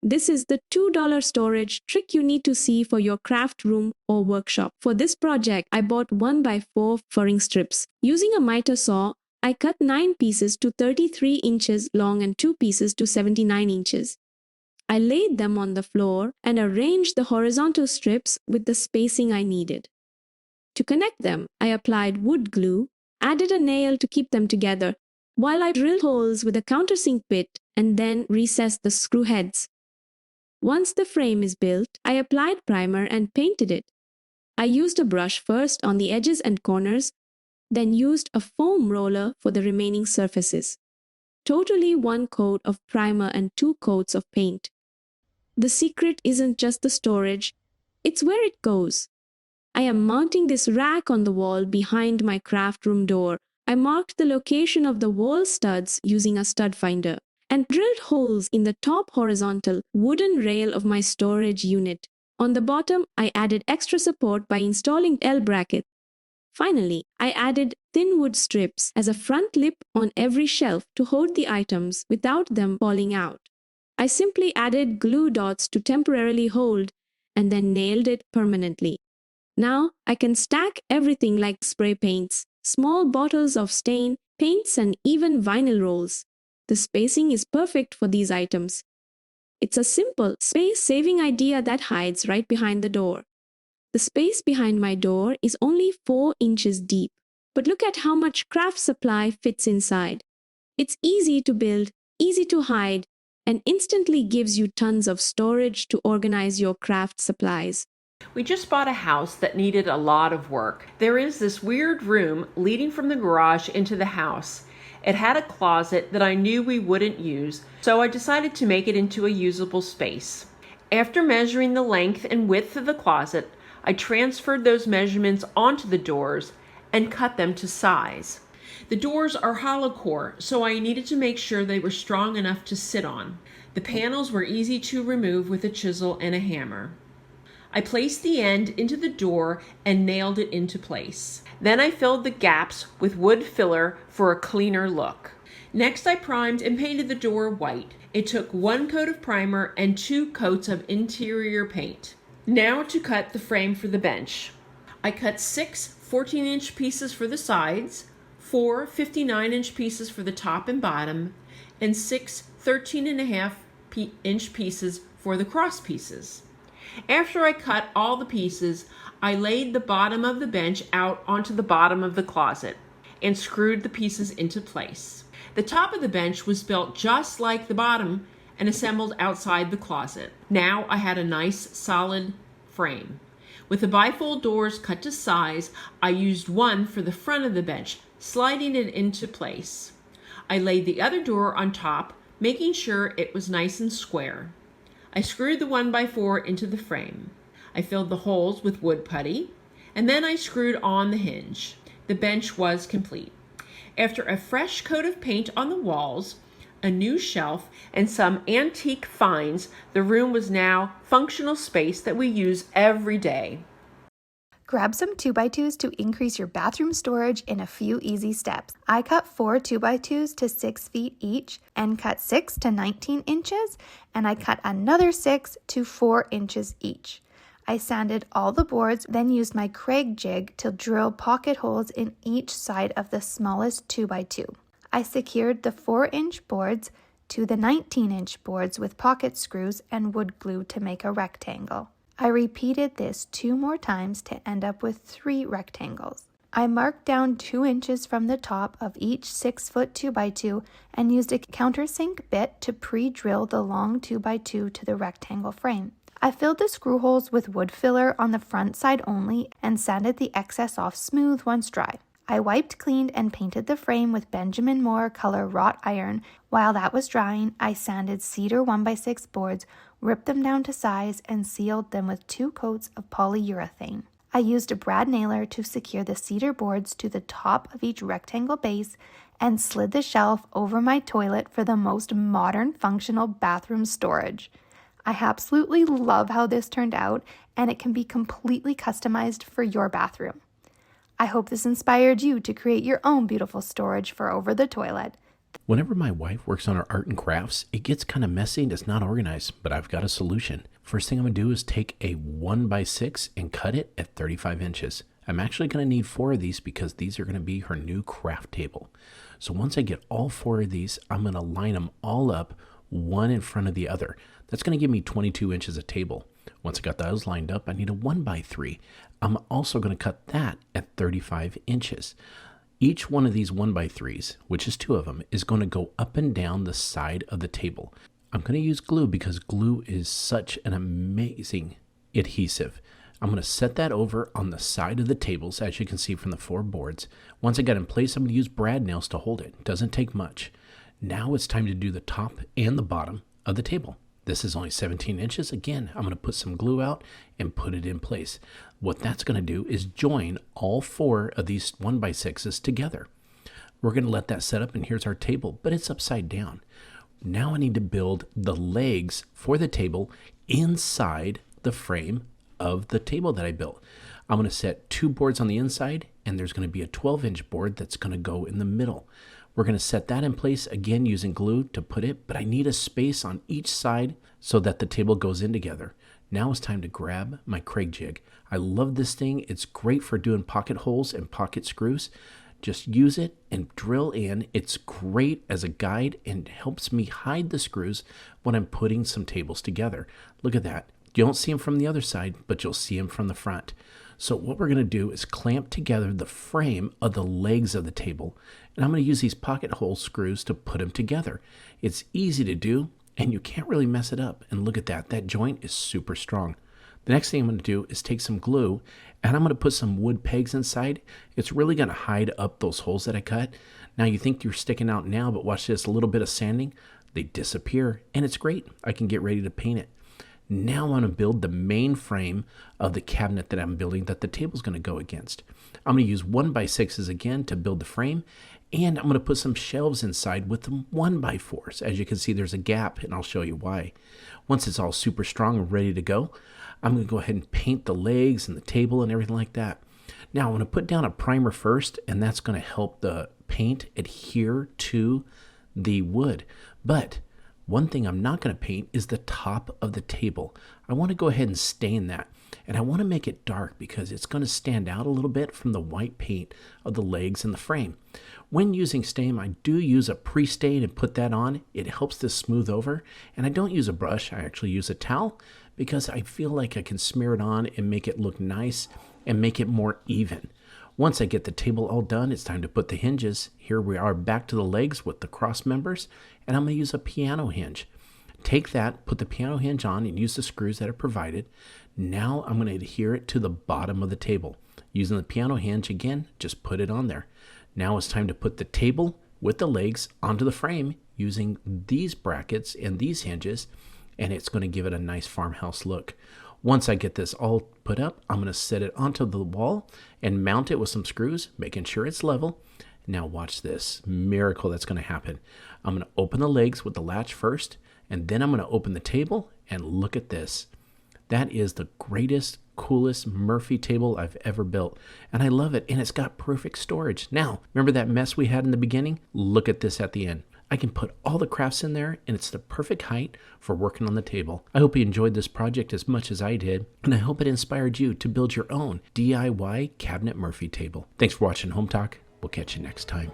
This is the $2 storage trick you need to see for your craft room or workshop. For this project, I bought 1x4 furring strips. Using a miter saw, I cut 9 pieces to 33 inches long and 2 pieces to 79 inches. I laid them on the floor and arranged the horizontal strips with the spacing I needed. To connect them, I applied wood glue, added a nail to keep them together, while I drilled holes with a countersink bit and then recessed the screw heads. Once the frame is built, I applied primer and painted it. I used a brush first on the edges and corners, then used a foam roller for the remaining surfaces. Totally 1 coat of primer and 2 coats of paint. The secret isn't just the storage, it's where it goes. I am mounting this rack on the wall behind my craft room door. I marked the location of the wall studs using a stud finder and drilled holes in the top horizontal wooden rail of my storage unit. On the bottom, I added extra support by installing L brackets. Finally, I added thin wood strips as a front lip on every shelf to hold the items without them falling out. I simply added glue dots to temporarily hold and then nailed it permanently. Now I can stack everything like spray paints, small bottles of stain, paints, and even vinyl rolls. The spacing is perfect for these items. It's a simple, space-saving idea that hides right behind the door. The space behind my door is only 4 inches deep, but look at how much craft supply fits inside. It's easy to build, easy to hide, and instantly gives you tons of storage to organize your craft supplies. We just bought a house that needed a lot of work. There is this weird room leading from the garage into the house. It had a closet that I knew we wouldn't use, so I decided to make it into a usable space. After measuring the length and width of the closet, I transferred those measurements onto the doors and cut them to size. The doors are hollow core, so I needed to make sure they were strong enough to sit on. The panels were easy to remove with a chisel and a hammer. I placed the end into the door and nailed it into place. Then I filled the gaps with wood filler for a cleaner look. Next, I primed and painted the door white. It took 1 coat of primer and 2 coats of interior paint. Now to cut the frame for the bench. I cut 6 14-inch pieces for the sides, 4 59-inch pieces for the top and bottom, and 6 13.5-inch pieces for the cross pieces. After I cut all the pieces, I laid the bottom of the bench out onto the bottom of the closet and screwed the pieces into place. The top of the bench was built just like the bottom and assembled outside the closet. Now I had a nice solid frame. With the bifold doors cut to size, I used one for the front of the bench, sliding it into place. I laid the other door on top, making sure it was nice and square. I screwed the 1x4 into the frame. I filled the holes with wood putty, and then I screwed on the hinge. The bench was complete. After a fresh coat of paint on the walls, a new shelf, and some antique finds, the room was now functional space that we use every day. Grab some 2x2s to increase your bathroom storage in a few easy steps. I cut 4 2x2s to 6 feet each and cut 6 to 19 inches, and I cut another 6 to 4 inches each. I sanded all the boards, then used my Craig jig to drill pocket holes in each side of the smallest 2x2. I secured the 4-inch boards to the 19-inch boards with pocket screws and wood glue to make a rectangle. I repeated this 2 more times to end up with 3 rectangles. I marked down 2 inches from the top of each 6-foot 2x2 and used a countersink bit to pre-drill the long 2x2 to the rectangle frame. I filled the screw holes with wood filler on the front side only and sanded the excess off smooth once dry. I wiped, cleaned, and painted the frame with Benjamin Moore color wrought iron. While that was drying, I sanded cedar 1x6 boards, ripped them down to size, and sealed them with 2 coats of polyurethane. I used a brad nailer to secure the cedar boards to the top of each rectangle base and slid the shelf over my toilet for the most modern functional bathroom storage. I absolutely love how this turned out, and it can be completely customized for your bathroom. I hope this inspired you to create your own beautiful storage for over the toilet. Whenever my wife works on her art and crafts, it gets kind of messy and it's not organized, but I've got a solution. First thing I'm going to do is take a 1x6 and cut it at 35 inches. I'm actually going to need 4 of these because these are going to be her new craft table. So once I get all 4 of these, I'm going to line them all up, one in front of the other. That's going to give me 22 inches of table. Once I got those lined up, I need a 1x3. I'm also going to cut that at 35 inches. Each one of these 1x3s, which is 2 of them, is going to go up and down the side of the table. I'm going to use glue because glue is such an amazing adhesive. I'm going to set that over on the side of the tables, as you can see from the 4 boards. Once I got in place, I'm going to use brad nails to hold it. Doesn't take much. Now it's time to do the top and the bottom of the table. This is only 17 inches. Again, I'm going to put some glue out and put it in place. What that's going to do is join all 4 of these 1x6s together. We're going to let that set up, and here's our table, but it's upside down. Now I need to build the legs for the table inside the frame of the table that I built. I'm going to set 2 boards on the inside, and there's going to be a 12-inch board that's going to go in the middle. We're going to set that in place again using glue to put it, but I need a space on each side so that the table goes in together. Now it's time to grab my Craig jig. I love this thing. It's great for doing pocket holes and pocket screws. Just use it and drill in. It's great as a guide and helps me hide the screws when I'm putting some tables together. Look at that. You don't see them from the other side, but you'll see them from the front. So what we're going to do is clamp together the frame of the legs of the table, and I'm going to use these pocket hole screws to put them together. It's easy to do, and you can't really mess it up. And look at that. That joint is super strong. The next thing I'm going to do is take some glue, and I'm going to put some wood pegs inside. It's really going to hide up those holes that I cut. Now you think you're sticking out now, but watch this. A little bit of sanding, they disappear, and it's great. I can get ready to paint it. Now I'm going to build the main frame of the cabinet that I'm building that the table's going to go against. I'm going to use 1x6s again to build the frame, and I'm going to put some shelves inside with them 1x4s. As you can see, there's a gap, and I'll show you why. Once it's all super strong and ready to go, I'm going to go ahead and paint the legs and the table and everything like that. Now I'm going to put down a primer first, and that's going to help the paint adhere to the wood. But one thing I'm not going to paint is the top of the table. I want to go ahead and stain that. And I want to make it dark because it's going to stand out a little bit from the white paint of the legs and the frame. When using stain, I do use a pre-stain and put that on. It helps this smooth over. And I don't use a brush. I actually use a towel because I feel like I can smear it on and make it look nice and make it more even. Once I get the table all done, it's time to put the hinges. Here we are back to the legs with the cross members, and I'm going to use a piano hinge. Take that, put the piano hinge on, and use the screws that are provided. Now I'm going to adhere it to the bottom of the table. Using the piano hinge again, just put it on there. Now it's time to put the table with the legs onto the frame using these brackets and these hinges, and it's going to give it a nice farmhouse look. Once I get this all put up, I'm going to set it onto the wall and mount it with some screws, making sure it's level. Now watch this miracle that's going to happen. I'm going to open the legs with the latch first, and then I'm going to open the table, and look at this. That is the greatest, coolest Murphy table I've ever built, and I love it, and it's got perfect storage. Now, remember that mess we had in the beginning? Look at this at the end. I can put all the crafts in there, and it's the perfect height for working on the table. I hope you enjoyed this project as much as I did, and I hope it inspired you to build your own DIY cabinet Murphy table. Thanks for watching Home Talk. We'll catch you next time.